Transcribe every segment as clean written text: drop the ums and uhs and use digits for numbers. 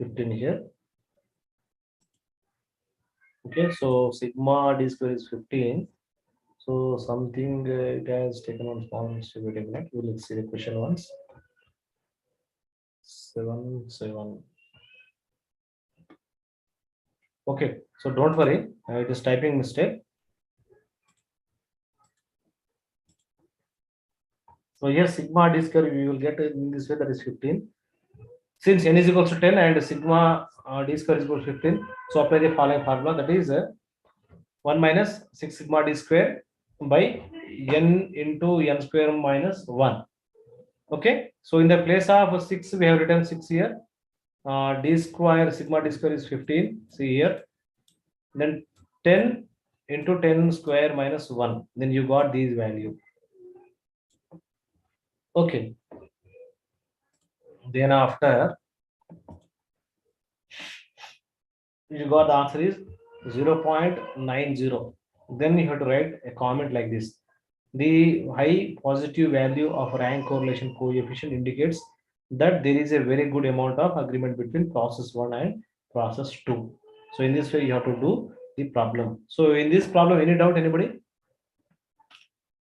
15 here. Okay, so sigma d square is 15. So something it has taken on small mistake. Wait a minute. We'll see the question once. 7. Okay, so don't worry. It is typing mistake. So here sigma d square we will get in this way, that is 15. Since n is equals to 10 and sigma d square is equal to 15, so apply the following formula, that is 1 minus 6 sigma d square by n into n square minus 1. Okay, so in the place of 6 we have written 6 here. D square, sigma d square is 15. See here. Then 10 into 10 square minus 1. Then you got these value. Okay. Then after you got the answer is 0.90. Then you have to write a comment like this. The high positive value of rank correlation coefficient indicates that there is a very good amount of agreement between process 1 and process 2. So in this way you have to do the problem. So in this problem, any doubt, anybody?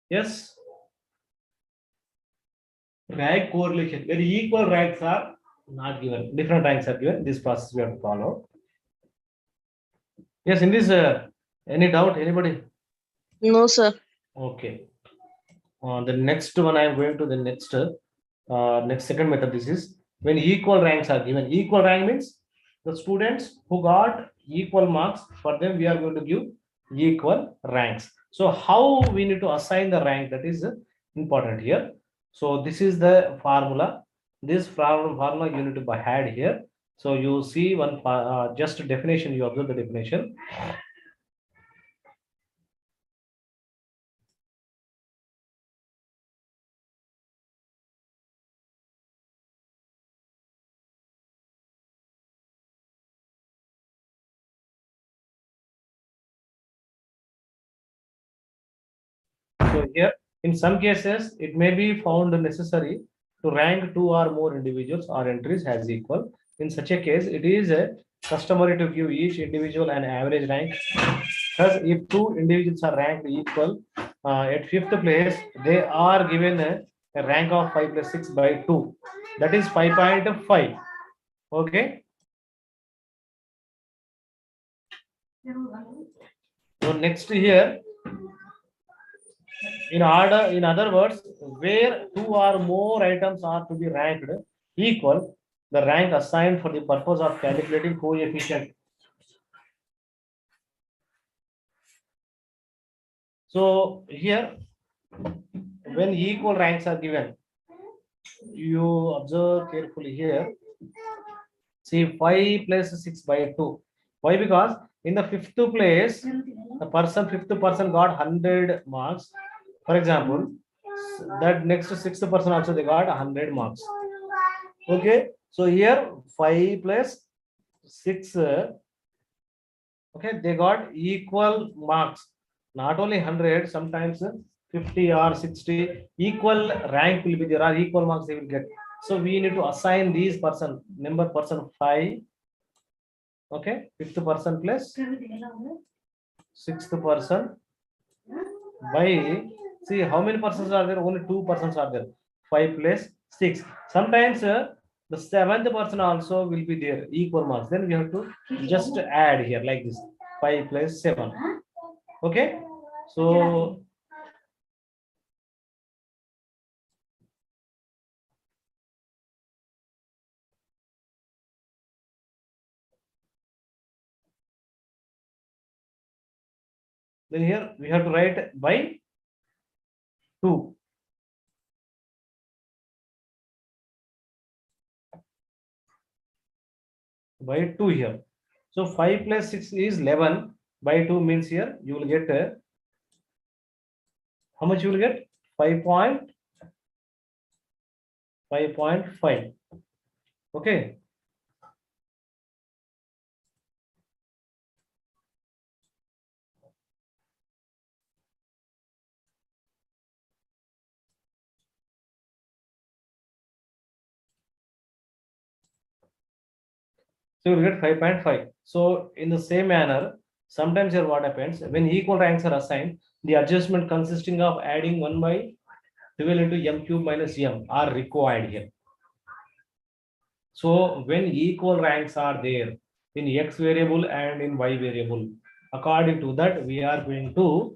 Yes. Rank correlation, where equal ranks are not given, different ranks are given. This process we have to follow. Yes, in this, any doubt, anybody? No, sir. Okay. The next one, I am going to the next second method. This is when equal ranks are given. Equal rank means the students who got equal marks, for them we are going to give equal ranks. So how we need to assign the rank, that is important here. So this is the formula. This formula you need to add here. So you see one just definition. You observe the definition. So here, in some cases, it may be found necessary to rank 2 or more individuals or entries as equal. In such a case, it is customary to give each individual an average rank. Thus, if 2 individuals are ranked equal, at 5th place, they are given a rank of 5 plus 6 by 2. That is 5.5. Okay. So next here, in other words, where 2 or more items are to be ranked equal, the rank assigned for the purpose of calculating coefficient. So here, when equal ranks are given, you observe carefully here. See 5 plus 6 by 2. Why? Because in the 5th place, the 5th person got 100 marks. For example, that next 6th person also they got 100 marks. Okay, so here 5 plus 6, okay, they got equal marks, not only 100, sometimes 50 or 60, equal rank will be there, or equal marks they will get. So we need to assign these person, number person 5, okay, 5th person plus 6th person by, see how many persons are there, only 2 persons are there, 5 plus 6. Sometimes the 7th person also will be there, equal marks, then we have to just add here like this, 5 plus 7. Okay, so then here we have to write by 2. By 2 here. So 5 plus 6 is 11. By 2 means here you will get how much you will get? 5.5. Okay. So you will get 5.5. So in the same manner, sometimes here what happens when equal ranks are assigned, the adjustment consisting of adding 1 by 12 into m cube minus m are required here. So when equal ranks are there in x variable and in y variable, according to that we are going to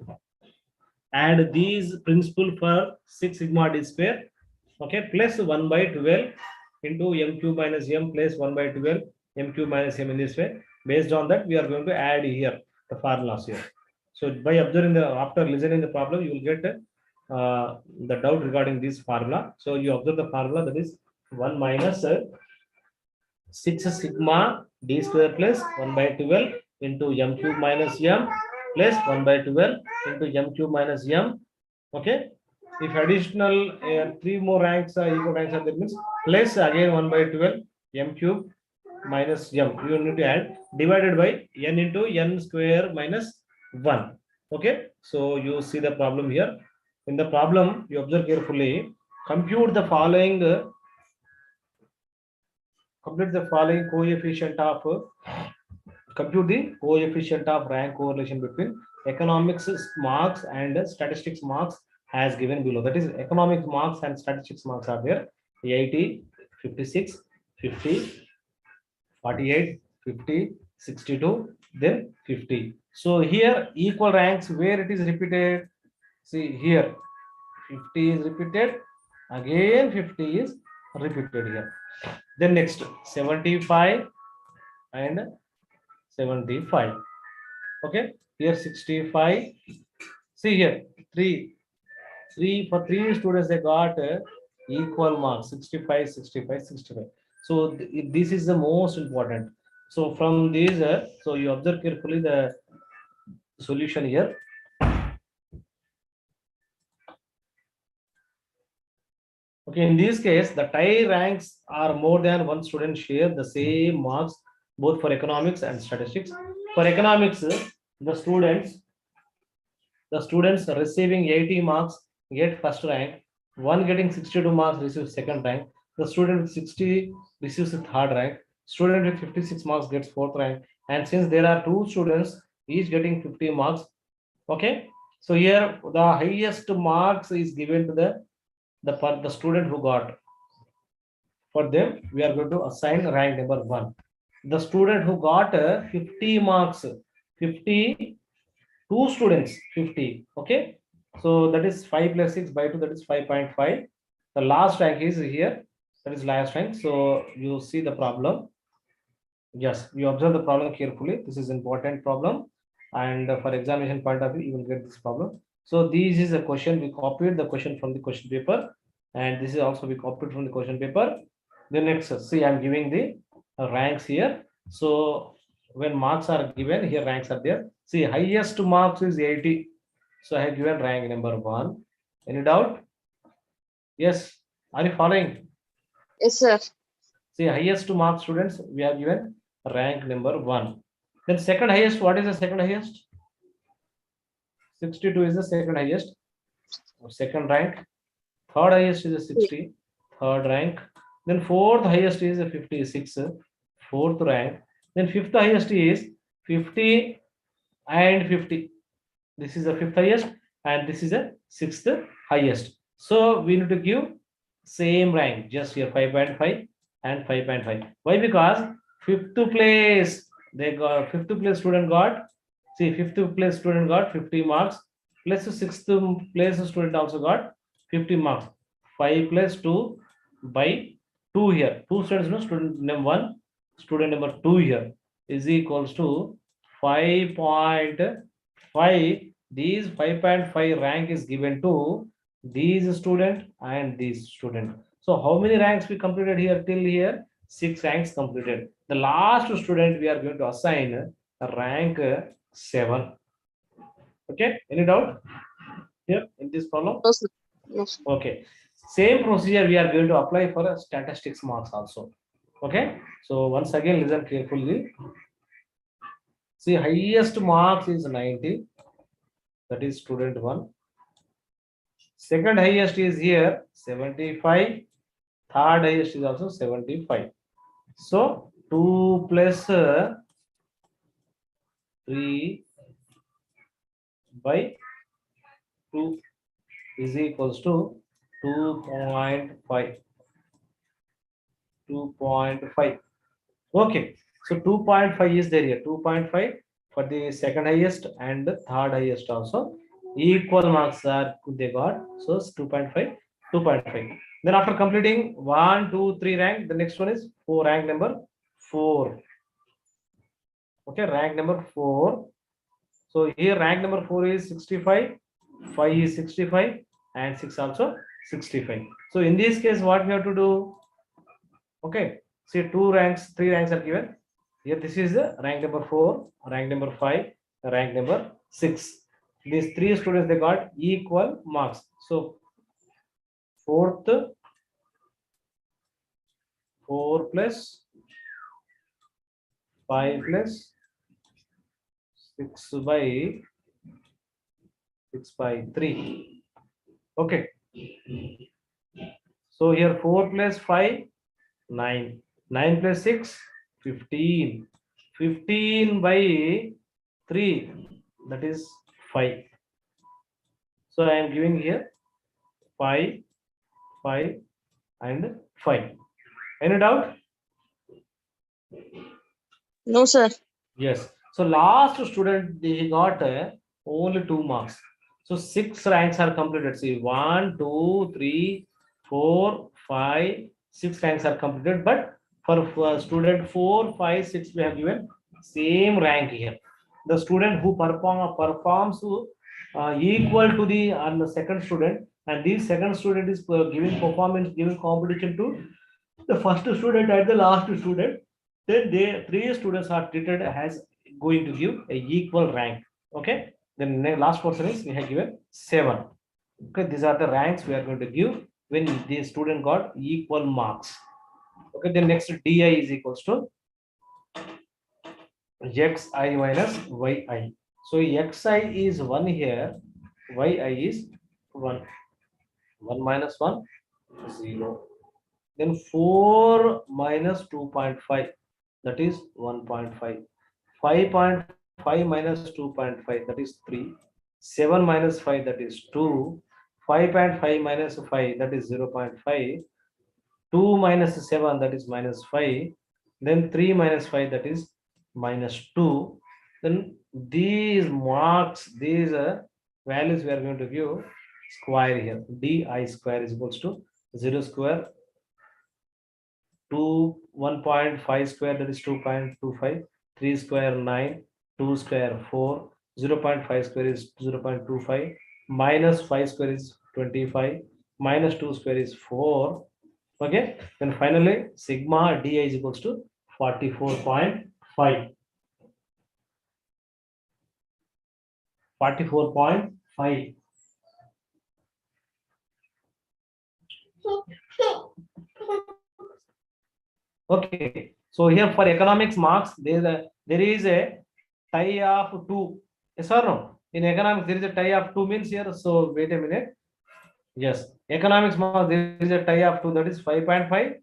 add these principle for 6 sigma d square, okay, plus 1 by 12 into m cube minus m plus 1 by 12 m cube minus m in this way. Based on that, we are going to add here the formulas here. So by observing the, after listening the problem, you will get the doubt regarding this formula. So you observe the formula, that is 1 minus 6 sigma d square plus 1 by 12 into m cube minus m plus 1 by 12 into m cube minus m. Okay. If additional 3 more ranks are equal ranks are there, means plus again 1 by 12 m cube minus m, you need to add, divided by n into n square minus 1. Okay. So you see the problem here. In the problem, you observe carefully. Compute the following coefficient of rank correlation between economics marks and statistics marks as given below. That is, economics marks and statistics marks are there: 80, 56, 50, 48, 50, 62, then 50. So here equal ranks where it is repeated. See here 50 is repeated, again 50 is repeated here. Then next 75 and 75. Okay, here 65. See here 3 for 3 students they got equal marks: 65, 65, 65. So this is the most important. So from these so you observe carefully the solution here. Okay, in this case, the tie ranks are more than one student share the same marks both for economics and statistics. For economics, the students receiving 80 marks get first rank, one getting 62 marks receives second rank, the student with 60 receives the third rank, student with 56 marks gets fourth rank, and since there are 2 students each getting 50 marks, okay, so here the highest marks is given to the student who got. For them, we are going to assign rank number 1. The student who got 50 marks, 50, 2 students 50, okay, so that is 5 plus 6 by 2, that is 5.5. The last rank is here, that is last rank. So you see the problem. Yes, you observe the problem carefully. This is important problem, and for examination point of view, you will get this problem. So this is a question, we copied the question from the question paper, and this is also we copied from the question paper. The next, see, I'm giving the ranks here. So when marks are given, here ranks are there. See, highest marks is 80. So I have given rank number 1. Any doubt? Yes. Are you following? Yes, sir. See, highest mark students, we have given rank number 1. Then second highest, what is the second highest? 62 is the second highest, second rank. Third highest is a 60, third rank. Then fourth highest is a 56, fourth rank. Then fifth highest is 50 and 50. This is the fifth highest, and this is the sixth highest. So we need to give same rank, just here 5.5 and 5.5. Why? Because fifth place student got, see, fifth place student got 50 marks, plus sixth place student also got 50 marks. 5 plus 2 by 2 here. 2 students, no, student number 1, student number 2 here is equals to 5.5. These 5.5 rank is given to these student and this student. So how many ranks we completed here till here? 6 ranks completed. The last student we are going to assign rank 7. Okay, any doubt here in this problem? No, sir. No, sir. Okay, same procedure we are going to apply for statistics marks also. Okay, so once again listen carefully. See, highest marks is 90, that is student 1. Second highest is here 75, third highest is also 75. So 2 plus 3 by 2 is equals to 2.5. 2.5. Okay, so 2.5 is there here. 2.5 for the second highest and the third highest also. Equal marks are they got. So 2.5, 2.5. Then after completing 1, 2, 3 rank, the next one is 4, rank number 4. Okay, rank number 4. So here rank number 4 is 65, 5 is 65, and 6 also 65. So in this case, what we have to do? Okay, see 2 ranks, 3 ranks are given. Here this is the rank number 4, rank number 5, rank number 6. These 3 students they got equal marks. So fourth 4 plus 5 plus 6 by 3. Okay. So here 4 plus 5, 9. 9 plus 6, 15. 15 by 3, that is 5. So I am giving here 5, 5, and 5. Any doubt? No, sir. Yes. So last student he got only 2 marks. So 6 ranks are completed. See 1, 2, 3, 4, 5, 6 ranks are completed. But for student 4, 5, 6 we have given same rank here. The student who performs equal to the second student, and this second student is giving performance, giving competition to the first student and the last student. Then they 3 students are treated as going to give a equal rank. Okay, then the last person is we have given 7. Okay, these are the ranks we are going to give when the student got equal marks. Okay, then next di is equals to xi minus yi. So xi is 1 here, yi is 1. 1 minus 1, 0. Then 4 minus 2.5, that is 1.5. 5.5 minus 2.5, that is 3. 7 minus 5, that is 2. 5.5 minus 5, that is 0.5. 2 minus 7, that is minus 5. Then 3 minus 5, that is minus 2. Then these marks, these values we are going to give square here. Di square is equals to 0 square 2, 1.5 square, that is 2.25, 3 square 9, 2 square 4, 0.5 square is 0.25, minus 5 square is 25, minus 2 square is 4. Okay, then finally sigma di is equals to 44.5. 44.5. Okay, so here for economics marks, there is a tie of 2. Yes or no? In economics, there is a tie of 2 means here. So wait a minute. Yes, economics marks, there is a tie of 2, that is 5.5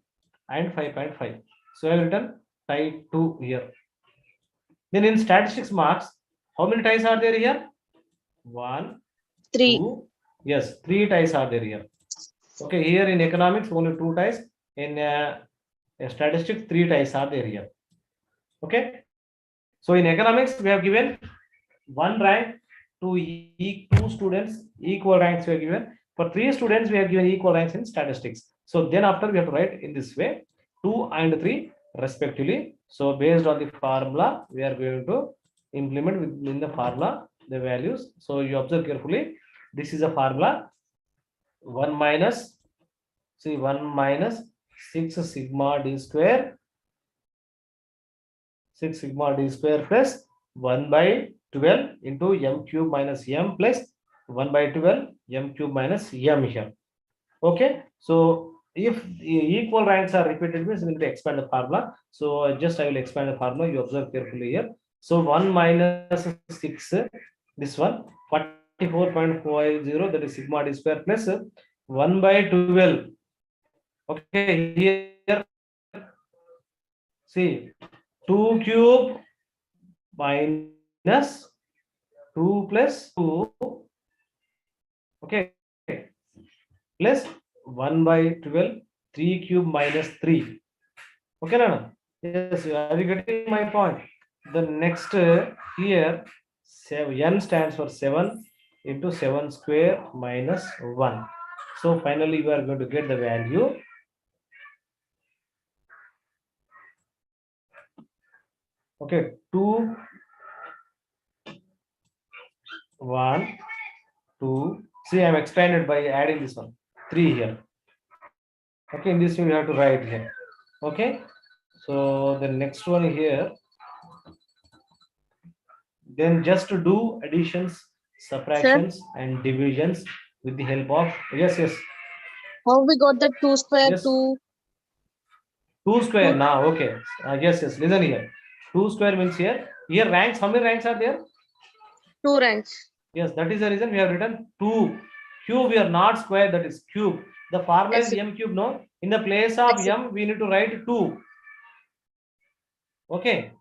and 5.5. So I have written tie 2 here. Then in statistics marks, how many ties are there here? 1, 3. 2. Yes, 3 ties are there here. Okay, here in economics only 2 ties. In statistics 3 ties are there here. Okay, so in economics we have given 1 rank to 2 students, equal ranks we have given. For 3 students we have given equal ranks in statistics. So then after we have to write in this way 2 and 3 respectively. So based on the formula we are going to implement within the formula the values. So you observe carefully. This is a formula. 1 minus 6 sigma d square, 6 sigma d square plus 1 by 12 into m cube minus m plus 1 by 12 m cube minus m here. Okay, so if equal ranks are repeated means we need to expand the formula. So I will expand the formula. You observe carefully here. So 1 minus 6, this one 44.50, that is sigma d square plus 1 by 12. Okay, here see 2 cube minus 2 plus 2, okay, plus 1 by 12, 3 cube minus 3. Okay, Nana? Yes, are you getting my point? The next here, n stands for 7 into 7 square minus 1. So finally, we are going to get the value. Okay, 2, 1, 2. See, I'm expanded by adding this one, 3 here. Okay, in this way we have to write here. Okay, so the next one here, then just to do additions, Sir, subtractions, and divisions with the help of, yes, yes, how we got the 2 square yes, 2? 2 square 2, now. Okay, yes, yes, listen here. 2 square means here ranks, how many ranks are there? 2 ranks. Yes, that is the reason we have written 2. Cube, we are not square, that is cube. The formula Yes, is sir. m cube, no? In the place of Yes, sir. m, we need to write 2. Okay.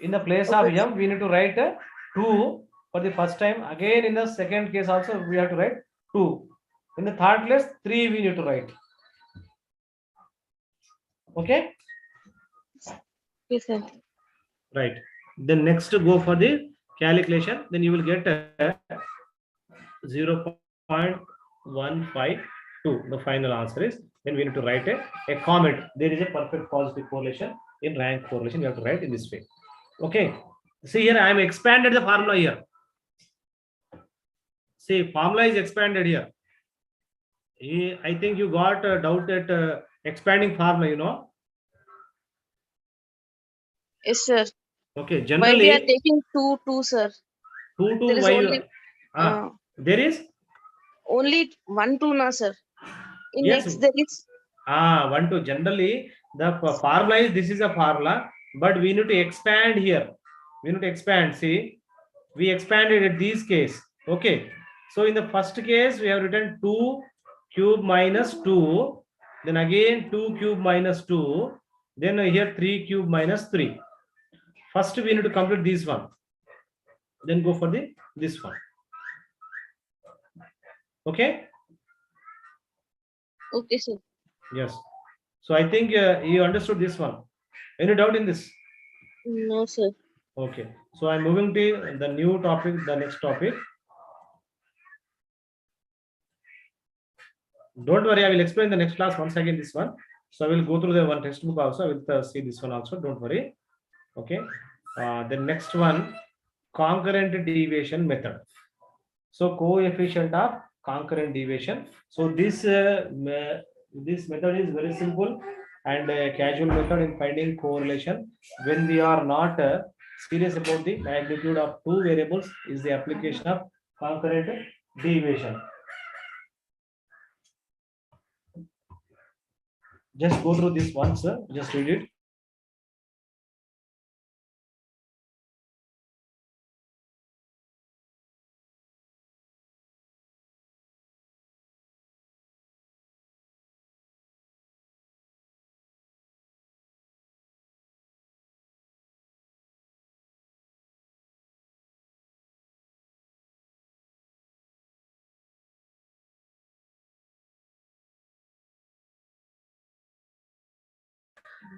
In the place of Okay. m, we need to write 2 for the first time. Again, in the second case also, we have to write 2. In the third place, 3 we need to write. Okay. Yes, sir. Right. Then next go for the calculation. Then you will get 0.152. The final answer is, then we need to write a comment. There is a perfect positive correlation in rank correlation. You have to write in this way. Okay. See here, I am expanded the formula here. See, formula is expanded here. I think you got a doubt at expanding formula, you know. Yes, sir. Okay, Why we are generally taking 2, 2, sir? 2 There to is y. There is only 1, 2, na, sir. In yes. next, there is 1 to generally the formula is, this is a formula, but we need to expand here. We need to expand. See, we expanded at this case. Okay. So in the first case, we have written 2 cube minus 2. Then again 2 cube minus 2. Then here 3 cube minus 3. First we need to complete this one. Then go for the this one. Okay. okay, sir. Yes. So I think you understood this one. Any doubt in this? No, sir. Okay. So I'm moving to the new topic, the next topic. Don't worry, I will explain the next class once again this one. So I will go through the one textbook also. I will see this one also. Don't worry. Okay. The next one, concurrent deviation method. So coefficient of concurrent deviation. So this method is very simple and casual method in finding correlation when we are not serious about the magnitude of two variables is the application of concurrent deviation. Just go through this once, just read it.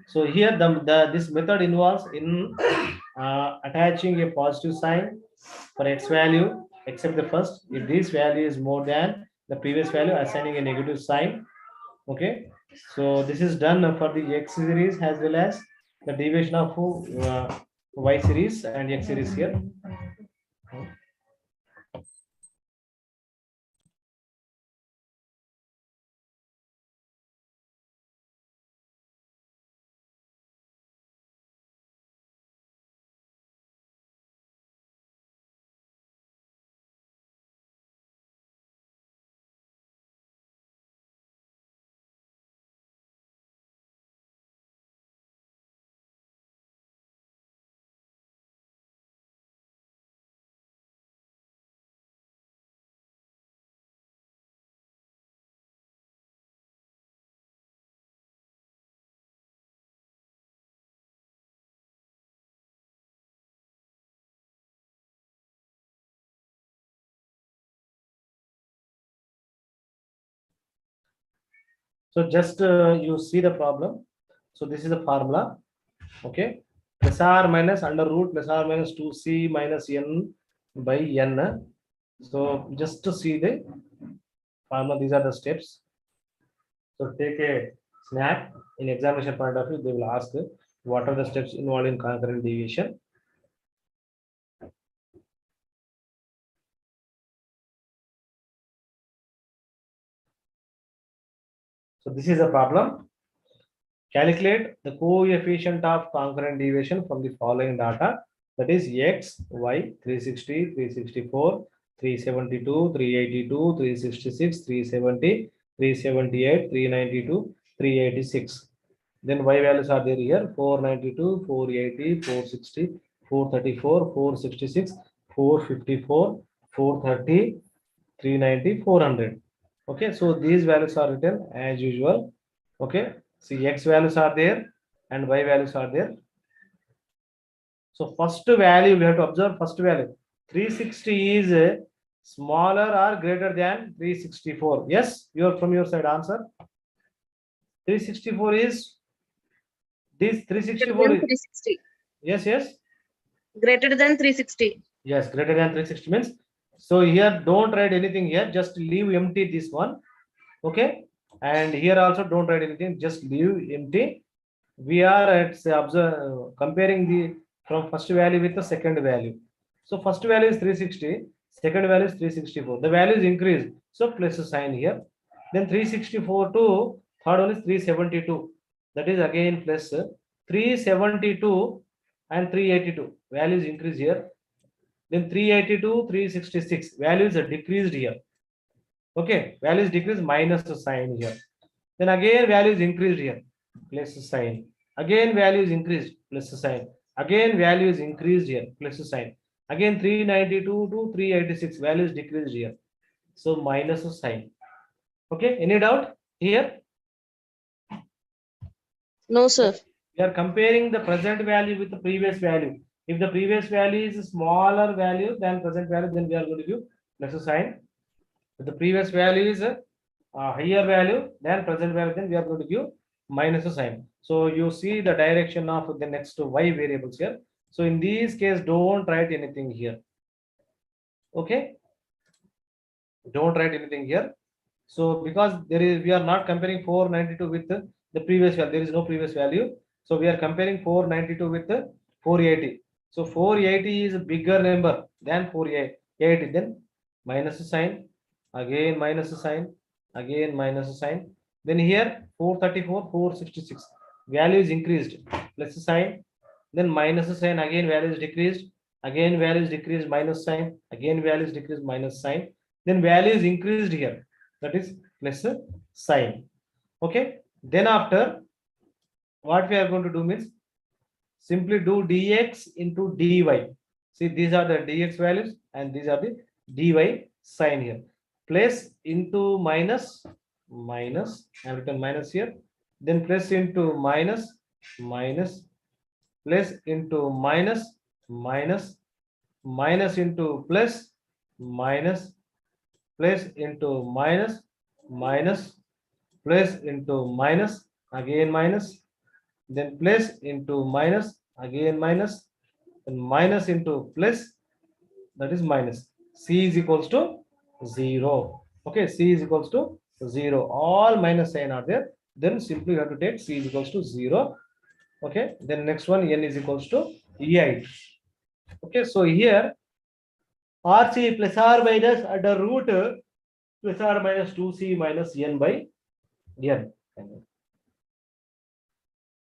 So here this method involves in attaching a positive sign for x value except the first. If this value is more than the previous value, assigning a negative sign. Okay. So this is done for the x series as well as the deviation of y series and x series here. So just you see the problem. So this is the formula. Okay, plus or minus under root plus or minus 2c minus n by n. So just to see the formula, these are the steps. So take a snap. In examination point of view, they will ask what are the steps involved in concurrent deviation. So this is a problem. Calculate the coefficient of concurrent deviation from the following data, that is x, y, 360, 364, 372, 382, 366, 370, 378, 392, 386. Then y values are there here: 492, 480, 460, 434, 466, 454, 430, 390, 400. Okay, so these values are written as usual. Okay, see, x values are there and y values are there. So first value we have to observe. First value 360 is smaller or greater than 364. Yes, from your side answer. 364 is this. 364 is 360. yes. Greater than 360. Yes, greater than 360 means. So here don't write anything here. Just leave empty this one. Okay, and here also don't write anything. Just leave empty. We are at say comparing the from first value with the second value. So first value is 360, second value is 364. The value is increased, so plus a sign here. Then 364 to third one is 372. That is again plus 372 and 382. Value is increased here. Then 382, 366. Values are decreased here. Okay, value is decreased, minus the sign here. Then again value is increased here, plus the sign. Again value is increased, plus the sign. Again value is increased here, plus the sign. Again 392 to 386, value is decreased here. So minus the sign. Okay, any doubt here? No, sir. We are comparing the present value with the previous value. If the previous value is a smaller value than present value, then we are going to give plus a sign. If the previous value is a higher value than present value, then we are going to give minus a sign. So you see the direction of the next y variables here. So in this case, don't write anything here. Okay, don't write anything here. So because we are not comparing 492 with the previous value, there is no previous value. So we are comparing 492 with 480. So 480 is a bigger number than 480. Then minus a sign, again minus a sign, again minus a sign. Then here 434, 466, value is increased, plus a sign. Then minus a sign, again value is decreased, again value is decreased, minus sign, again value is decreased, minus sign. Then value is increased here, that is plus a sign. Okay, then after what we are going to do means simply do dx into dy. See, these are the dx values and these are the dy sign here. Plus into minus, minus, and written minus here. Then plus into minus, minus, plus into minus, minus, minus into plus, minus, plus into minus, minus, plus into minus, again minus, then plus into minus, again minus, and minus into plus, that is minus. C is equals to 0. Okay, C is equals to 0. All minus sign are there. Then simply you have to take C is equals to 0. Okay, then next one, n is equals to 8. Okay, so here RC plus or minus under root plus or minus 2c minus n by n.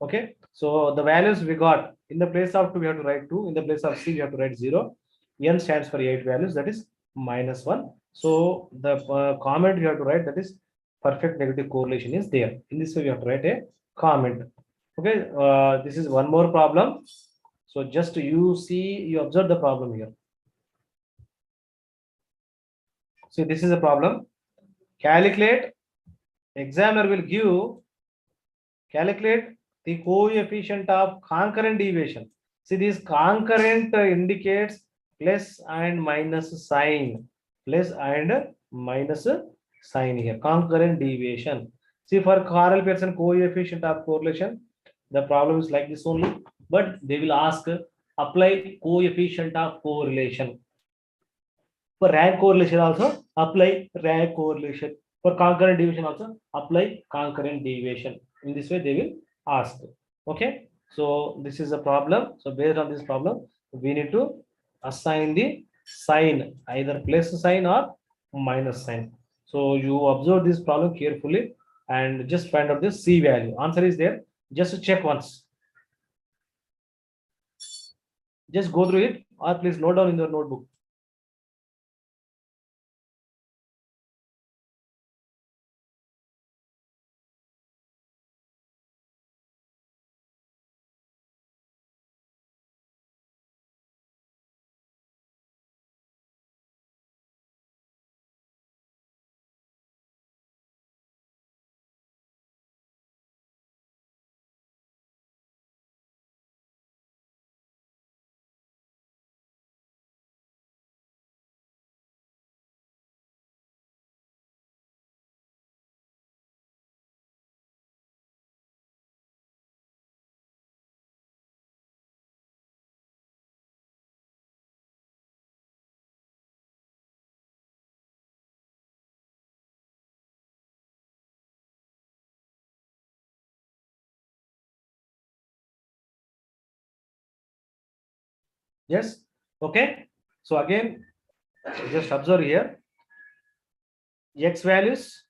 Okay, so the values we got, in the place of 2 we have to write 2, in the place of c we have to write 0. N stands for 8 values, that is -1. So the comment you have to write, that is perfect negative correlation is there. In this way we have to write a comment. Okay, this is one more problem. So just you observe the problem here. So this is a problem. Calculate, examiner will give, calculate the coefficient of concurrent deviation. See, this concurrent indicates plus and minus sign, plus and minus sign here, concurrent deviation. See, for Carl Pearson coefficient of correlation, the problem is like this only, but they will ask apply coefficient of correlation. For rank correlation also apply rank correlation. For concurrent deviation also apply concurrent deviation. In this way they will ask. Okay. So this is a problem. So based on this problem, we need to assign the sign, either plus sign or minus sign. So you observe this problem carefully and just find out the C value. Answer is there. Just check once. Just go through it or please note down in your notebook. Yes. Okay. So again, just observe here. X values.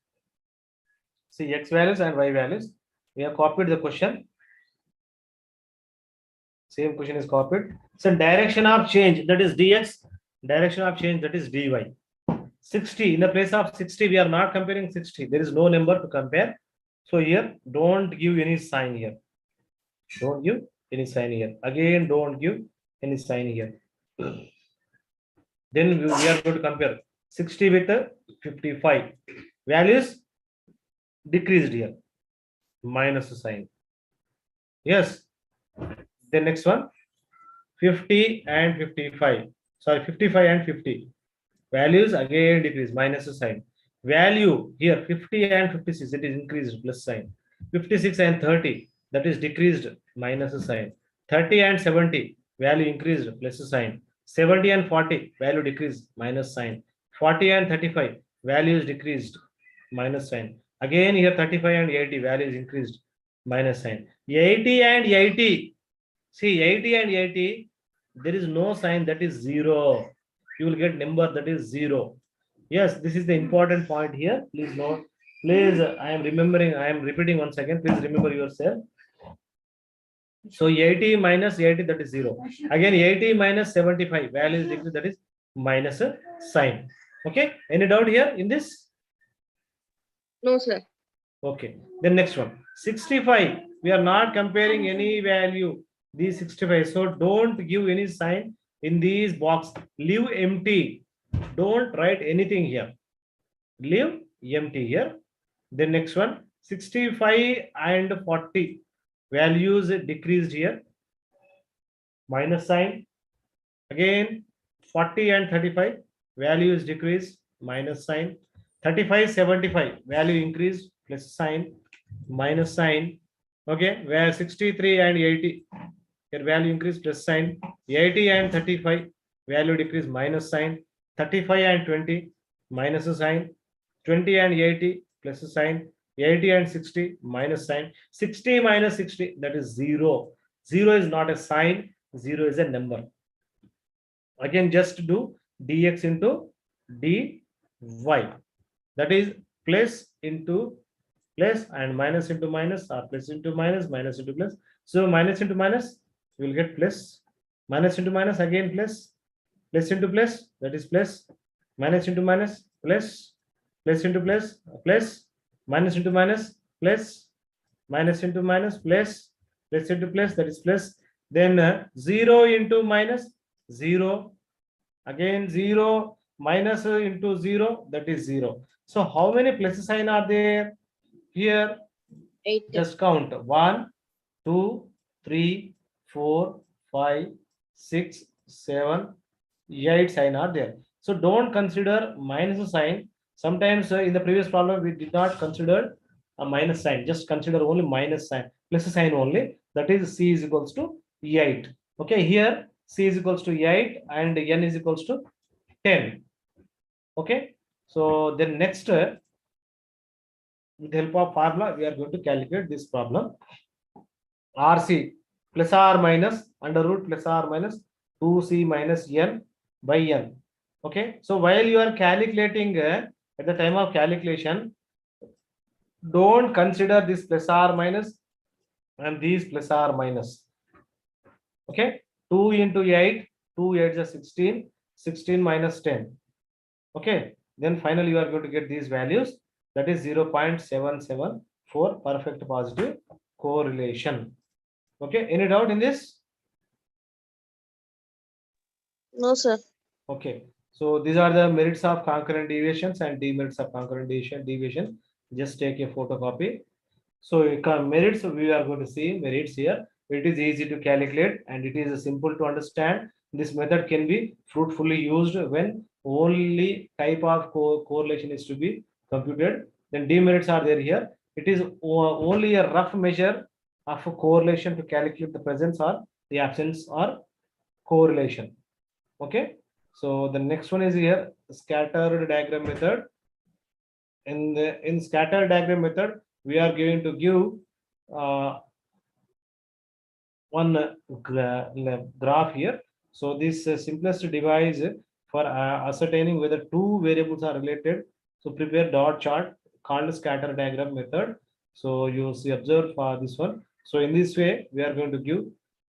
See X values and Y values. We have copied the question. Same question is copied. So direction of change, that is dx. Direction of change, that is dy. 60, in the place of 60, we are not comparing 60. There is no number to compare. So here, don't give any sign here. Don't give any sign here. Again, don't give any sign here. Then we are going to compare 60 with 55. Values decreased here. Minus sign. Yes. The next one, 50 and 55. Sorry, 55 and 50. Values again decrease, minus sign. Value here 50 and 56, it is increased, plus sign. 56 and 30, that is decreased, minus sign. 30 and 70, value increased, plus sign. 70 and 40, value decreased, minus sign. 40 and 35, value is decreased, minus sign. Again here 35 and 80, value is increased, minus sign. 80 and 80, see 80 and 80, there is no sign, that is 0. You will get number that is 0. Yes, this is the important point here. Please note. Please, I am repeating once again. Please remember yourself. So 80 minus 80, that is 0. Again 80 minus 75, value is decreased, that is minus a sign. Okay. Any doubt here in this? No, sir. Okay. Then next one. 65. We are not comparing any value. These 65. So don't give any sign in these box. Leave empty. Don't write anything here. Leave empty here. Then next one. 65 and 40. Values decreased here. Minus sign. Again 40 and 35. Value is decreased. Minus sign. 35, 75. Value increased. Plus sign. Minus sign. Okay. Where 63 and 80. Here value increase, plus sign. 80 and 35. Value decrease, minus sign. 35 and 20. Minus a sign. 20 and 80. Plus a sign. 80 and 60. Minus sign. 60 minus 60. That is 0. 0 is not a sign. 0 is a number. Again, just do dx into dy. That is plus into plus and minus into minus, or plus into minus, minus into plus. So minus into minus, you will get plus. Minus into minus, again plus. Plus into plus, that is plus. Minus into minus, plus. Plus into plus, plus. Minus into minus, plus. Minus into minus, plus. Plus into plus, that is plus. Then 0 into minus, 0. Again 0 minus into 0, that is 0. So how many plus sign are there? Here, 8. just count 1, 2, 3, 4, 5, 6, 7, 8 sign are there. So don't consider minus sign. Sometimes in the previous problem we did not consider a minus sign. Just consider only minus sign, plus sign only. That is C is equals to 8. Okay, here C is equals to 8 and N is equals to 10. Okay, so then next, with the help of formula, we are going to calculate this problem. RC plus or minus under root plus or minus 2C minus N by N. Okay, so while you are calculating, at the time of calculation, don't consider this plus or minus and these plus or minus. Okay, 2 into 8, 2 8 is 16, 16 minus 10. Okay, then finally you are going to get these values, that is 0.774 perfect positive correlation. Okay, any doubt in this? No, sir. Okay, so these are the merits of concurrent deviations and demerits of concurrent deviation. Just take a photocopy. So merits, we are going to see merits here. It is easy to calculate and it is simple to understand. This method can be fruitfully used when only type of correlation is to be computed. Then demerits are there here. It is only a rough measure of a correlation to calculate the presence or the absence or correlation. Okay, so the next one is here, scattered diagram method. In scatter diagram method, we are going to give one graph here. So this simplest device for ascertaining whether two variables are related. So prepare dot chart called scatter diagram method. So you see, observe for this one. So in this way, we are going to give,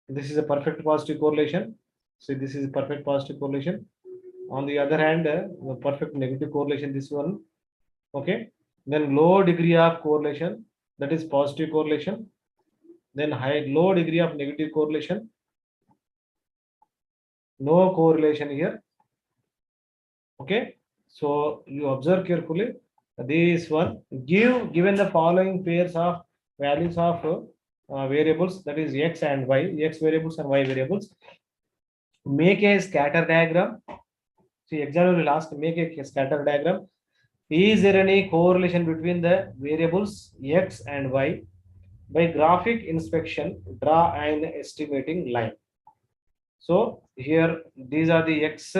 this is a perfect positive correlation. So this is a perfect positive correlation. On the other hand, the perfect negative correlation, this one. Okay, then low degree of correlation, that is positive correlation. Then low degree of negative correlation, no correlation here. Okay, so you observe carefully this one. Given the following pairs of values of variables, that is x and y, x variables and y variables, make a scatter diagram. See, examiner will ask, make a scatter diagram. Is there any correlation between the variables x and y? By graphic inspection, draw an estimating line. So here these are the x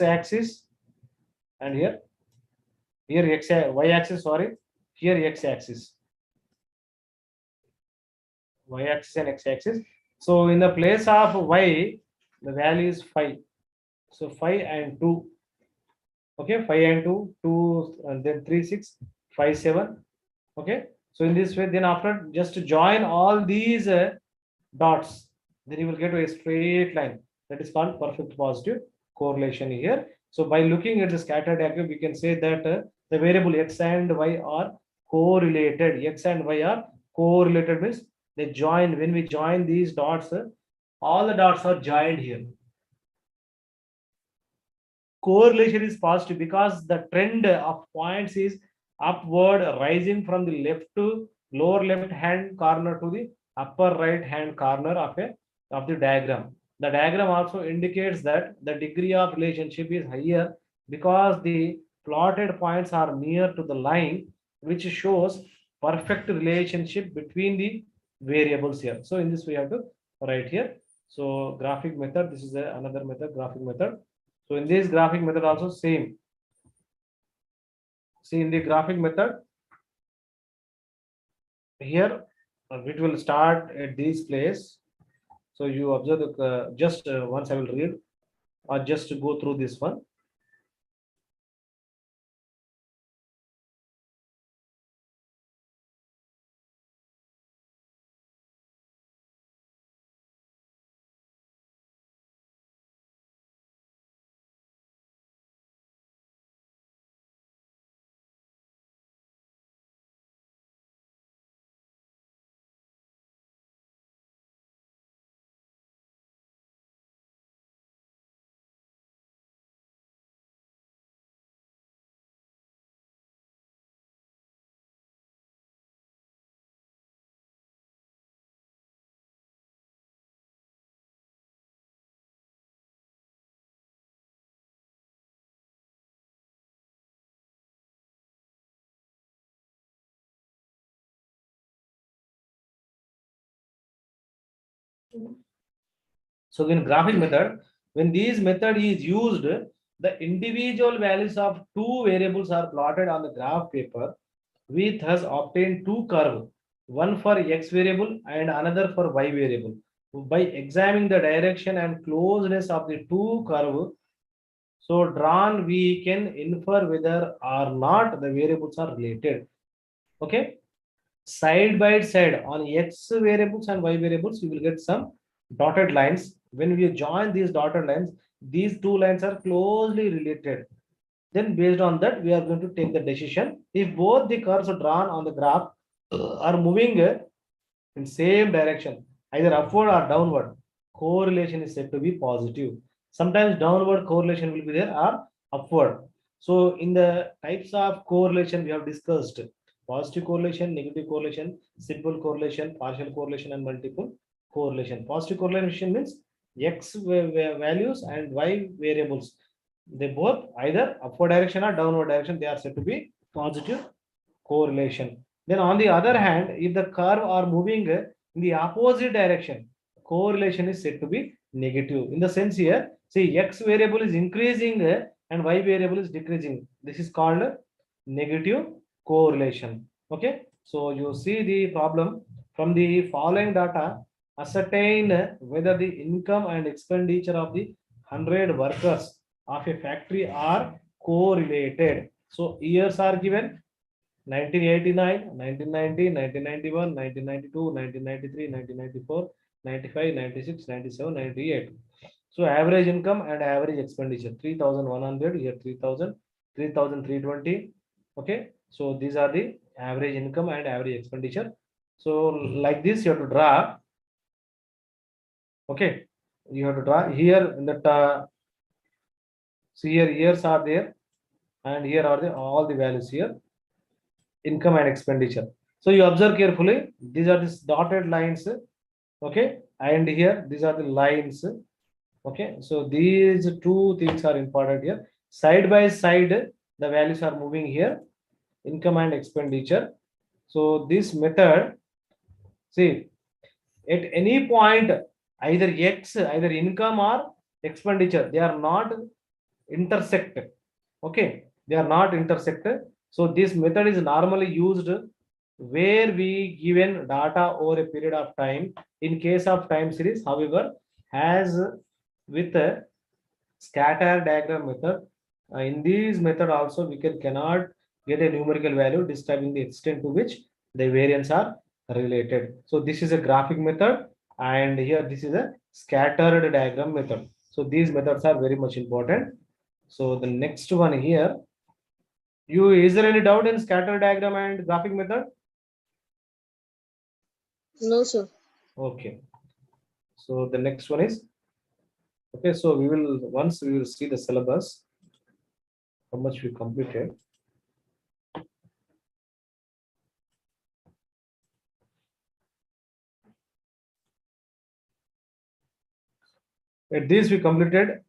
axis, and here y axis, sorry, here x axis, y axis and x axis. So in the place of y, the value is 5. So 5 and 2. Okay, 5 and 2, 2 and then 3 6 5 7. Okay, so in this way, then after just join all these dots, then you will get a straight line. That is called perfect positive correlation here. So by looking at the scatter diagram, we can say that the variable x and y are correlated. X and y are correlated means they join. When we join these dots, all the dots are joined here. Correlation is positive because the trend of points is upward, rising from the left to lower left hand corner to the upper right hand corner of the diagram. The diagram also indicates that the degree of relationship is higher because the plotted points are near to the line, which shows perfect relationship between the variables here. So in this we have to write here. So graphic method, this is another method, graphic method. So in this graphic method also same. See, in the graphic method, here it will start at this place. So you observe just once I will read or just go through this one. So in graphic method, when this method is used, the individual values of two variables are plotted on the graph paper. We thus obtain two curves, one for x variable and another for y variable. By examining the direction and closeness of the two curves, so drawn, we can infer whether or not the variables are related. Okay, side by side on x variables and y variables, you will get some dotted lines. When we join these dotted lines, these two lines are closely related. Then based on that, we are going to take the decision. If both the curves drawn on the graph are moving in same direction, either upward or downward, correlation is said to be positive. Sometimes downward correlation will be there or upward. So in the types of correlation we have discussed, positive correlation, negative correlation, simple correlation, partial correlation, and multiple correlation. Positive correlation means x values and y variables, they both either upward direction or downward direction, they are said to be positive correlation. Then on the other hand, if the curve are moving in the opposite direction, correlation is said to be negative. In the sense here, see, x variable is increasing and y variable is decreasing. This is called negative correlation. Okay, so you see the problem. From the following data, ascertain whether the income and expenditure of the 100 workers of a factory are correlated. So years are given: 1989, 1990, 1991, 1992, 1993, 1994, 95, 96, 97, 98. So average income and average expenditure: 3,100, here 3,000, 3,320. Okay, so these are the average income and average expenditure. So like this you have to draw. Okay, you have to draw here in that. See, here years are there and here are the all the values here, income and expenditure. So you observe carefully, these are these dotted lines. Okay, and here these are the lines. Okay, so these two things are important here. Side by side, the values are moving here, income and expenditure. So this method, see, at any point, either x, either income or expenditure, they are not intersect. Okay, they are not intersected. So this method is normally used where we given data over a period of time. In case of time series, however, as with a scatter diagram method, in this method also we cannot get a numerical value describing the extent to which the variance are related. So this is a graphic method, and here this is a scattered diagram method. So these methods are very much important. So the next one here, is there any doubt in scatter diagram and graphic method? No, sir. Okay. So the next one is, okay, so once we will see the syllabus, how much we completed. At this we completed,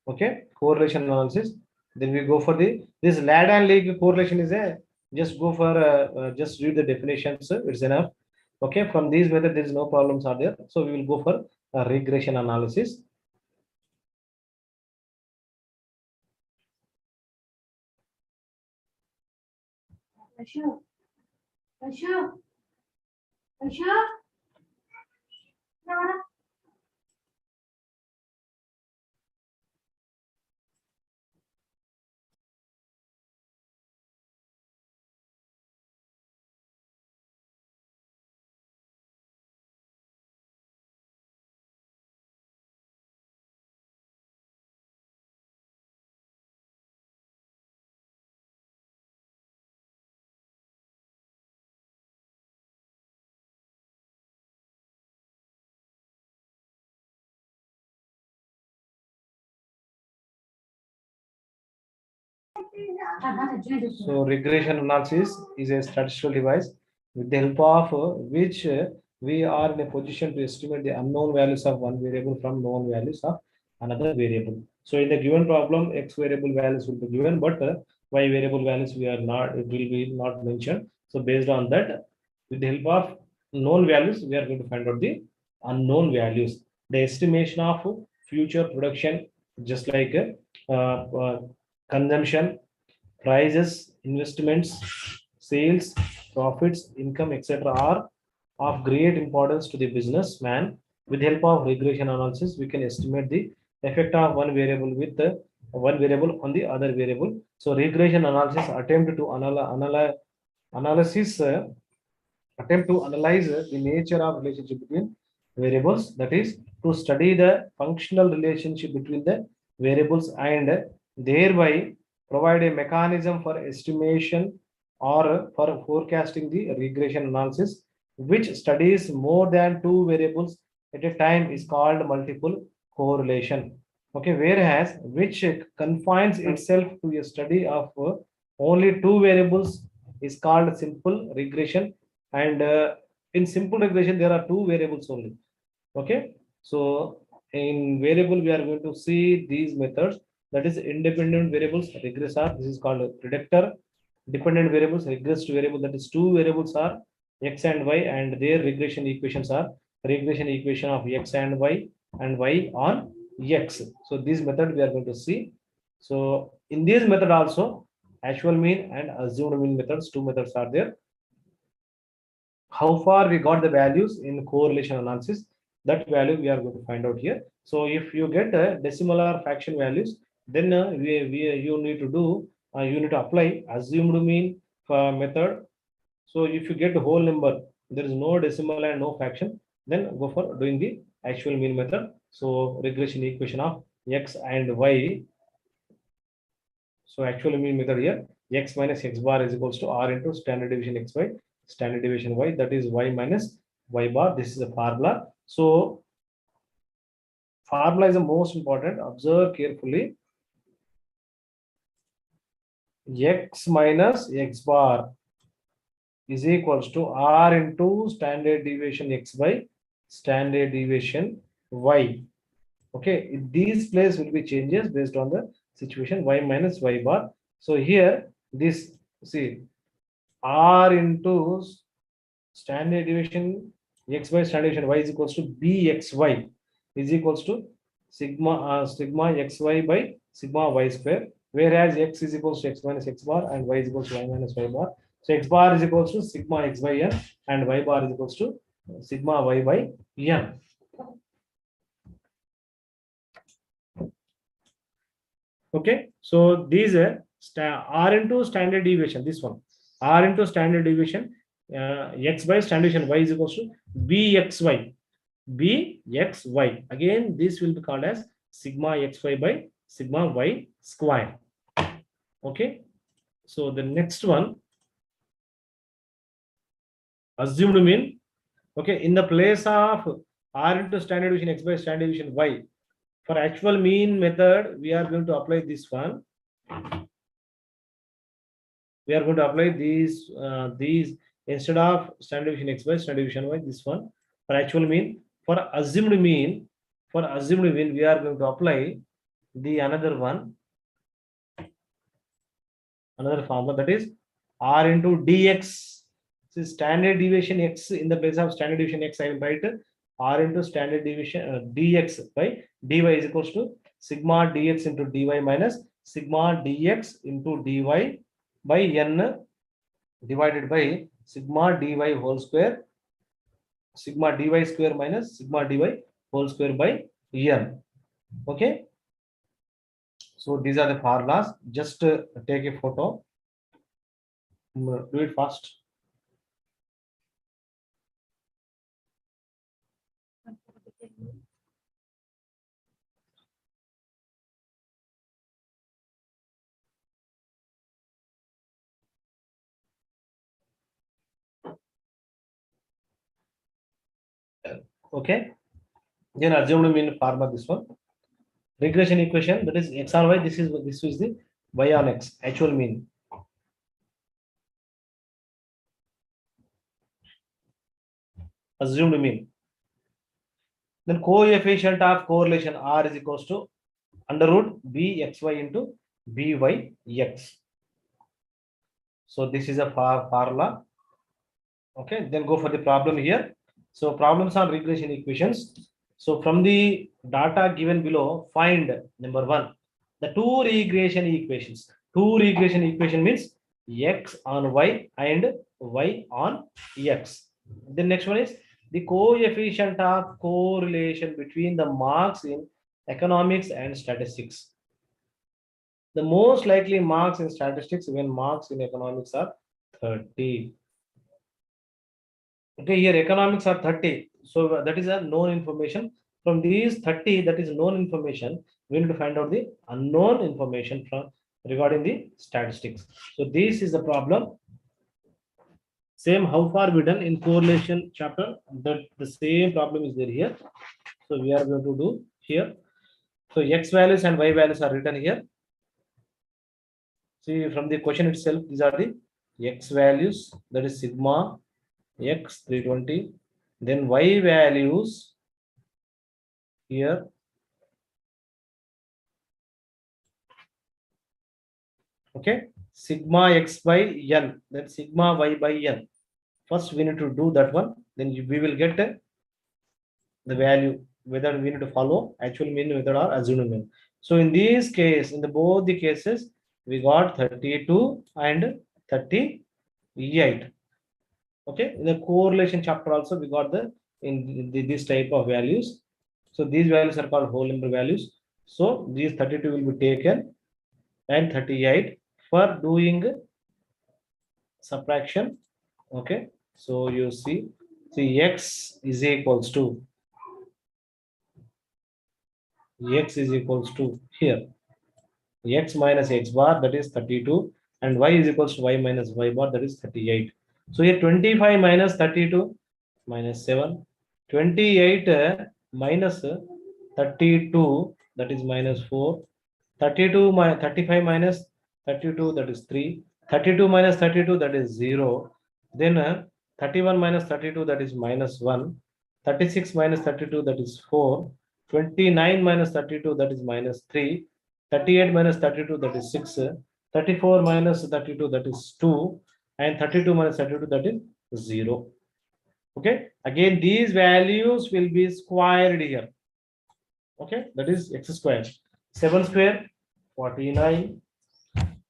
okay, correlation analysis. Then we go for this lad and league correlation is a, just go for just read the definitions, it's enough. Okay, from these method there is no problems are there. So we will go for regression analysis. So regression analysis is a statistical device with the help of which we are in a position to estimate the unknown values of one variable from known values of another variable. So in the given problem, x variable values will be given, but y variable values we are not, it will be not mentioned. So based on that, with the help of known values, we are going to find out the unknown values. The estimation of future production, just like consumption, prices, investments, sales, profits, income, etc., are of great importance to the businessman. With the help of regression analysis, we can estimate the effect of one variable with the one variable on the other variable. So regression analysis attempt to analysis attempt to analyze the nature of relationship between variables, that is to study the functional relationship between the variables and thereby provide a mechanism for estimation or for forecasting. The regression analysis which studies more than two variables at a time is called multiple correlation. Okay, whereas which confines itself to a study of only two variables is called simple regression. And in simple regression there are two variables only. Okay, so in variable we are going to see these methods, that is independent variables regressor, this is called predictor. Dependent variables regressed variable, that is two variables are x and y, and their regression equations are regression equation of x and y on x. So this method we are going to see. So in this method also actual mean and assumed mean methods, two methods are there. How far we got the values in correlation analysis, that value we are going to find out here. So if you get decimal or fraction values, then you need to do you need to apply assumed mean method. So if you get the whole number, there is no decimal and no fraction, then go for doing the actual mean method. So regression equation of x and y. So actual mean method here, x minus x bar is equals to r into standard deviation xy, standard deviation y, that is y minus y bar. This is a formula. So formula is the most important. Observe carefully. X minus x bar is equals to r into standard deviation x by standard deviation y. Okay, these places will be changes based on the situation, y minus y bar. So here this, see, r into standard deviation x by standard deviation y is equals to bxy is equals to sigma xy by sigma y square, whereas x is equals to x minus x bar and y is equals to y minus y bar. So x bar is equals to sigma x by n and y bar is equals to sigma y by n. Okay, so these are r into standard deviation, this one r into standard deviation x by standard deviation y is equals to bxy. Again this will be called as sigma xy by sigma y square. Okay, so the next one, assumed mean. Okay, in the place of r into standard deviation x by standard deviation y, for actual mean method we are going to apply this one. We are going to apply these instead of standard deviation x by standard deviation y, this one for actual mean. For assumed mean, we are going to apply the another one, another formula, that is r into dx. So standard deviation x, in the place of standard deviation x I will write r into standard deviation dx by dy is equals to sigma dx into dy minus sigma dx into dy by n divided by sigma dy whole square, sigma dy square minus sigma dy whole square by n. Okay, so these are the formulas. Just take a photo, do it fast. Okay, then assumed mean formula, this one regression equation, that is x on y, this is the y on x, actual mean. Assumed mean. Then coefficient of correlation r is equals to under root bxy into byx. So this is a formula. Okay, then go for the problem here. So problems on regression equations. So from the data given below, find number one, the two regression equations. Two regression equation means x on y and y on x. The next one is the coefficient of correlation between the marks in economics and statistics. The most likely marks in statistics when marks in economics are 30. Okay, here economics are 30. So that is a known information. From these 30, that is known information, we need to find out the unknown information from regarding the statistics. So this is the problem. Same how far we done in correlation chapter, that the same problem is there here. So we are going to do here. So x values and y values are written here. See from the question itself, these are the x values, that is sigma x 320, then y values here, okay, sigma x by n, then sigma y by n. First we need to do that one, then we will get the value whether we need to follow actual mean method or assumed mean. So in this case, in the both the cases, we got 32 and 38. Okay, in the correlation chapter also we got this type of values. So these values are called whole number values. So these 32 will be taken and 38 for doing subtraction. Okay, so you see x is equals to here x minus x bar, that is 32, and y is equals to y minus y bar, that is 38. So here 25 minus 32 minus 7, 28 minus 32, that is minus 4, 32 minus 35 minus 32, that is 3, 32 minus 32, that is 0, then 31 minus 32, that is minus 1, 36 minus 32, that is 4, 29 minus 32, that is minus 3, 38 minus 32, that is 6, 34 minus 32, that is 2, and 32 minus 32, that is 0. Okay, again these values will be squared here. Okay, that is x square, 7 square 49,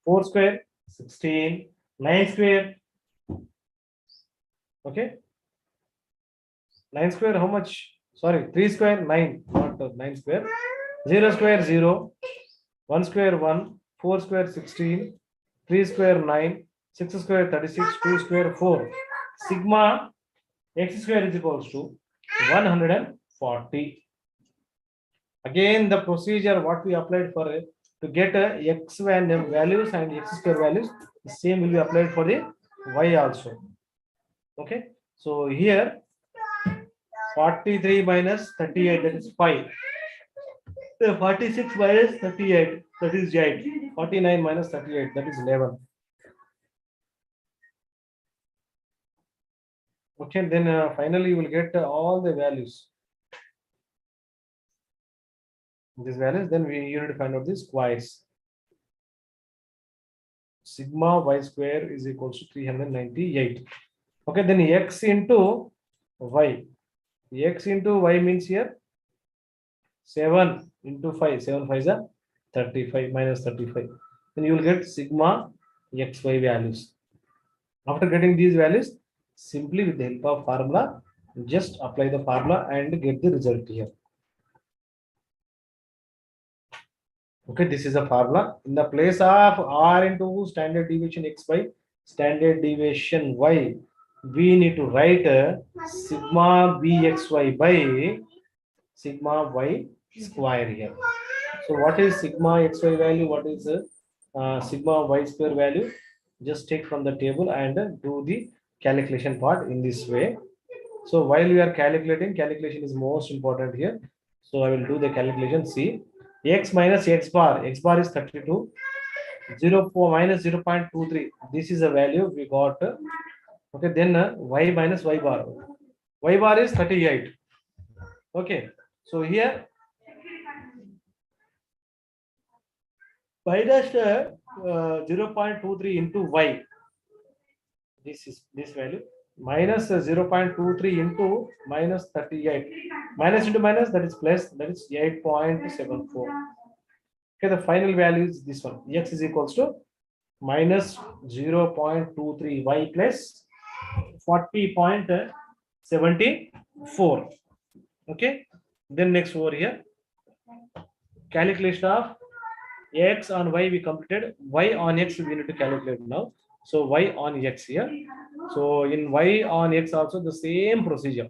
4 square 16, 9 square, okay, 9 square how much, sorry, 3 square 9, not 9 square, 0 square 0, 1 square 1, 4 square 16, 3 square 9, 6 square 36, 2 square 4. Sigma x square is equals to 140. Again the procedure what we applied for to get x values and x square values, the same will be applied for the y also. Okay, so here 43 minus 38, that is 5. 46 minus 38, that is 8. 49 minus 38, that is 11. Okay, then finally you will get all the values. These values, then you need to find out the squares. Sigma y square is equals to 398. Okay, then x into y. X into y means here 7 into 5. 7 5 is 35 minus 35. Then you will get sigma xy values. After getting these values, simply with the help of formula, just apply the formula and get the result here. Okay, this is a formula. In the place of r into standard deviation x by standard deviation y, we need to write sigma bxy by sigma y square here. So what is sigma xy value? What is sigma y square value? Just take from the table and do the calculation part in this way. So while we are calculating, calculation is most important here. So I will do the calculation. See, x minus x bar is 32, 0 minus 0.23. This is a value we got. Okay, then y minus y bar is 38. Okay, so here minus 0.23 into y. This is this value. minus 0.23 into minus 38. Minus into minus, that is plus, that is 8.74. Okay, the final value is this one. X is equals to minus 0.23 y plus 40.74. Okay, then next over here, calculation of x on y we completed, y on x we need to calculate now. So y on x here. So in y on x also the same procedure,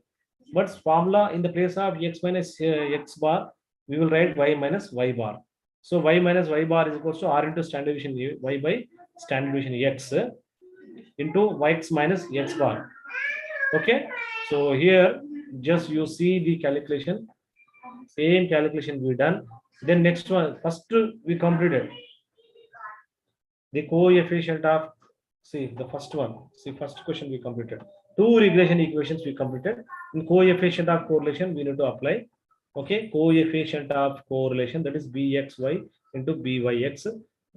but formula in the place of x minus x bar, we will write y minus y bar. So y minus y bar is equals to r into standard deviation y by standard deviation x into x minus x bar. Okay, so here just you see the calculation, same calculation we done. Then next one, first we completed the coefficient of, see the first one, see first question we completed, two regression equations we completed. In coefficient of correlation we need to apply. Okay, coefficient of correlation, that is bxy into byx.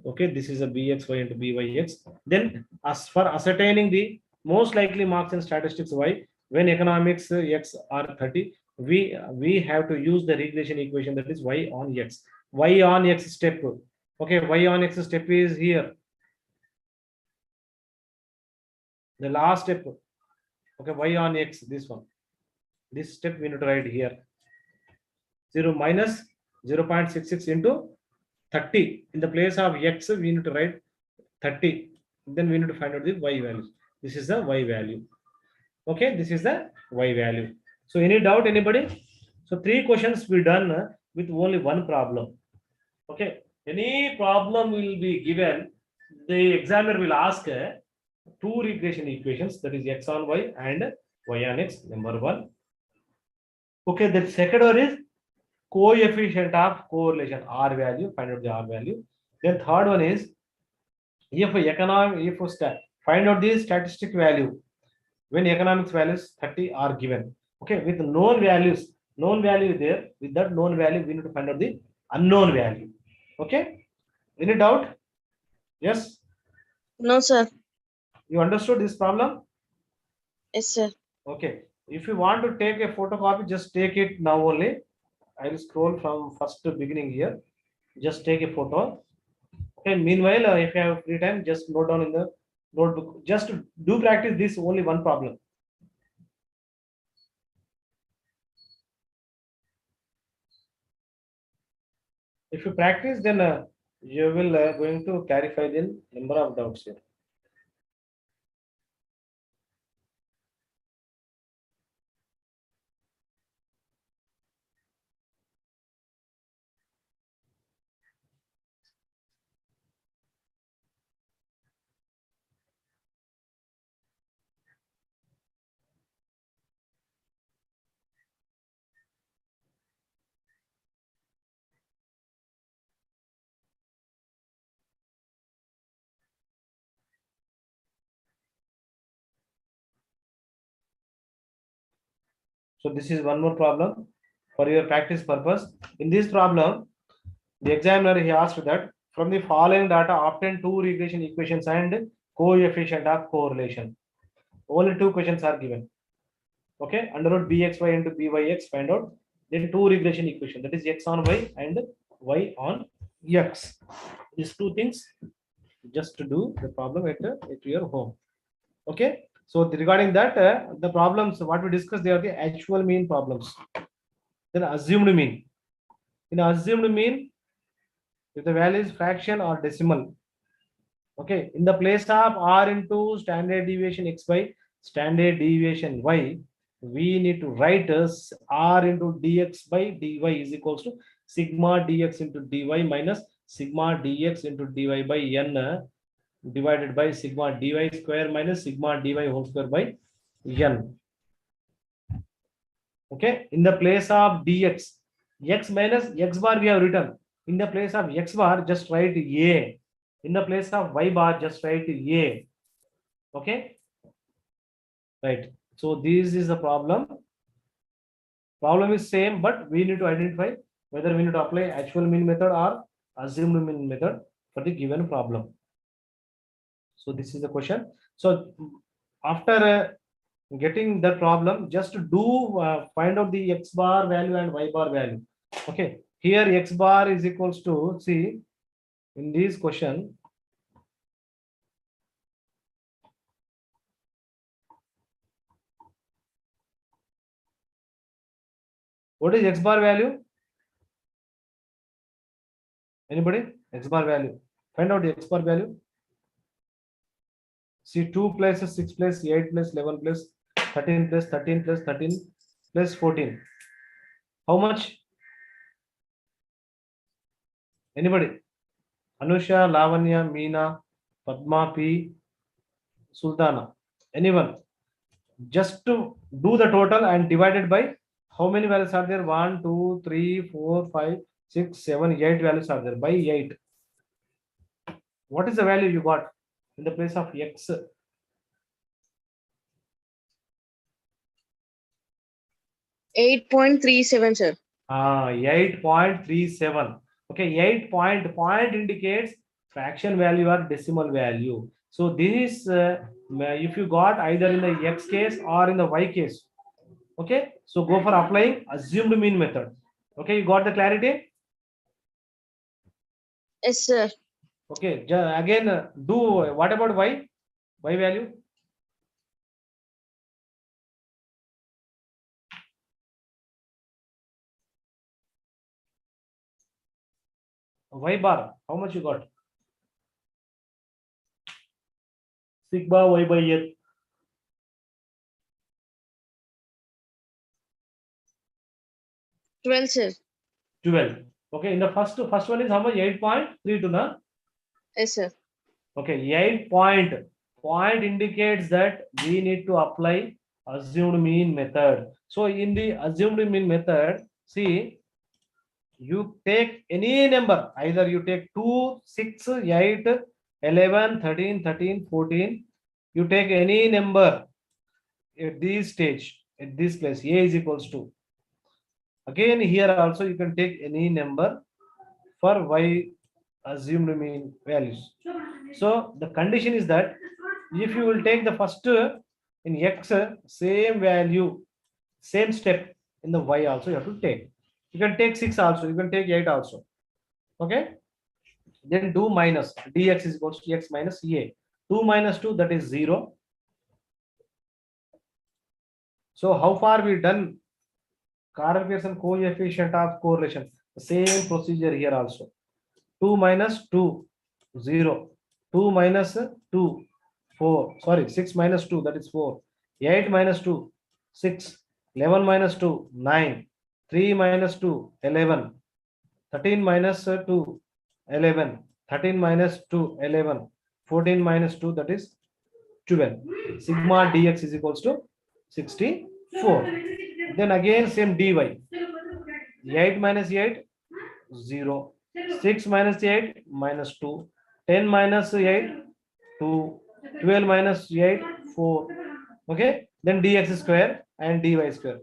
Okay, this is a bxy into byx. Then as for ascertaining the most likely marks in statistics y, when economics x are 30, we have to use the regression equation, that is y on x. Y on x step, okay, y on x step is here, the last step. Okay, y on x, this one, this step we need to write here. 0 minus 0.66 into 30. In the place of x we need to write 30. Then we need to find out the y value. This is the y value. Okay, this is the y value. So any doubt anybody? So three questions we done with only one problem. Okay, any problem will be given, the examiner will ask two regression equations, that is x on y and y on x, number one. Okay, the second one is coefficient of correlation, r value, find out the r value. Then third one is find out the statistic value when economics values 30 are given. Okay, with known values, known value there, with that known value we need to find out the unknown value. Okay, any doubt? Yes, No, sir. you understood this problem? Yes, sir. Okay, if you want to take a photocopy, just take it now only. I will scroll from first to beginning here, just take a photo. Okay, meanwhile if you have free time, just note down in the notebook, just do practice this only one problem. If you practice, then you will going to clarify the number of doubts here. So this is one more problem for your practice purpose. In this problem, the examiner he asked that from the following data obtain two regression equations and coefficient of correlation. Only two questions are given. Okay, under root bxy into byx, find out. Then two regression equation, that is x on y and y on x. These two things, just to do the problem at your home. Okay, so regarding that, the problems what we discussed, they are the actual mean problems. Then assumed mean. In assumed mean, if the value is fraction or decimal. Okay, in the place of r into standard deviation x by standard deviation y, we need to write as r into dx by dy is equals to sigma dx into dy minus sigma dx into dy by n divided by sigma dy square minus sigma dy whole square by n. Okay, in the place of dx, x minus x bar we have written. In the place of x bar, just write a. In the place of y bar, just write a. Okay, right. So this is the problem. Problem is same, but we need to identify whether we need to apply actual mean method or assumed mean method for the given problem. So this is the question. So after getting the problem, just do find out the x bar value and y bar value. Okay, here x bar is equals to, see, in this question, what is x bar value? Anybody? X bar value. Find out the x bar value. See, 2 plus 6 plus 8 plus 11 plus 13 plus 13 plus 13 plus 14. How much? Anybody? Anusha, Lavanya, Meena, Padma, P, Sultana. Anyone? Just to do the total and divided by how many values are there? 1, 2, 3, 4, 5, 6, 7, 8 values are there by 8. What is the value you got in the place of x? 8.37, sir. 8.37. Okay, 8 point indicates fraction value or decimal value. So this is if you got either in the x case or in the y case. Okay, so go for applying assumed mean method. Okay, you got the clarity? Yes, sir. Okay, again do what about y? Y value? Y bar, how much you got? Sigma y by n. 12, sir. 12. Okay, in the first one is how much? 8.32 na? Yes, sir. Okay, 8 point indicates that we need to apply assumed mean method. So in the assumed mean method, see, you take any number, either you take 2, 6, 8, 11, 13, 13, 14, you take any number at this stage, at this place, a is equals to. Again, here also you can take any number for y assumed mean values. So the condition is that if you will take the first in x, same value, same step in the y also you have to take. You can take 6 also, you can take 8 also. Okay, then do minus dx is equals to x minus a. 2 minus 2, that is 0. So how far we done Carl-Pearson coefficient of correlation? The same procedure here also. 2 minus 2, 0. 2 minus 2, 4. Sorry, 6 minus 2, that is 4. 8 minus 2, 6. 11 minus 2, 9. 3 minus 2, 11. 13 minus 2, 11. 13 minus 2, 11. 14 minus 2, that is 12. Sigma dx is equals to 64. Then again same dy. 8 minus 8, 0. 6 minus 8, minus 2. 10 minus 8, 2. 12 minus 8, 4. Okay, then dx square and dy square.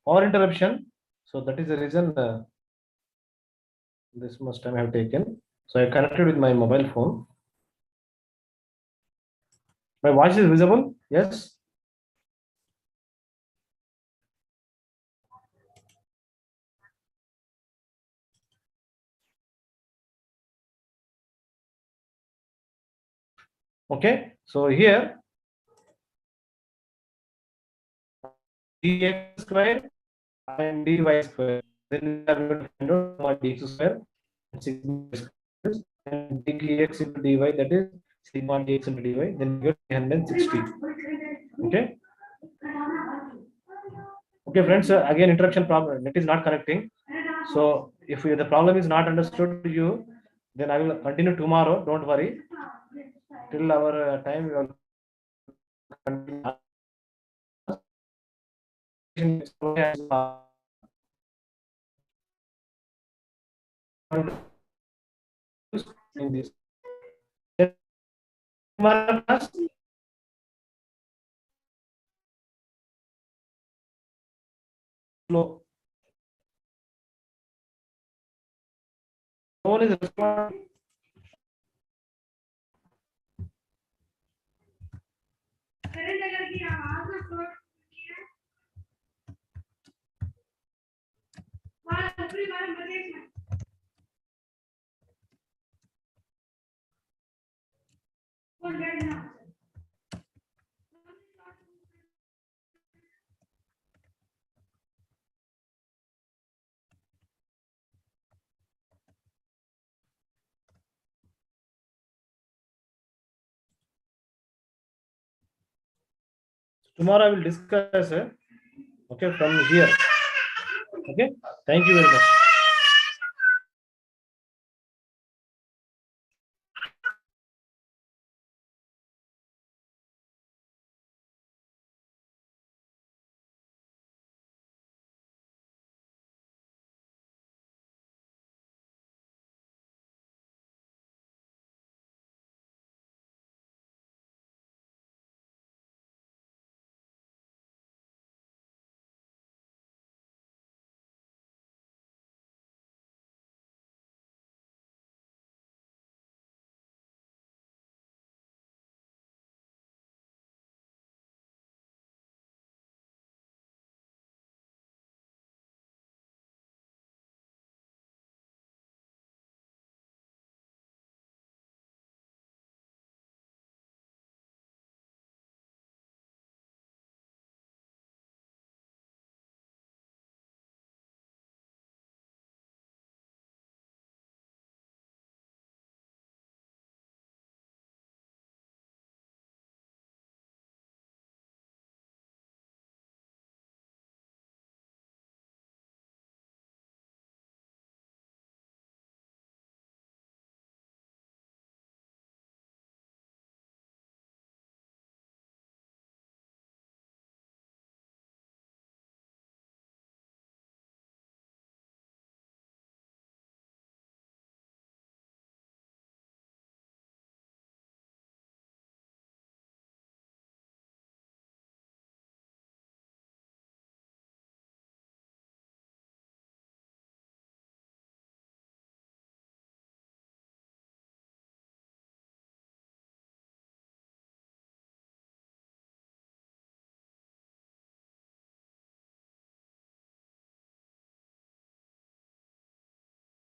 power interruption. So that is the reason this much time I have taken. So I connected with my mobile phone. My voice is visible? Yes. Okay. So here dx square and dy square. Then we are going to find out what dx square and sigma square and dx into dy, that is sigma dx into dy. Then we get 360. Okay. Okay, friends. Again, interaction problem. Net is not connecting. So if the problem is not understood you, then I will continue tomorrow. Don't worry. Till our time, we will continue. In this. Tomorrow class, no one is responding. Tomorrow I will discuss. Okay, from here. Okay. Thank you very much.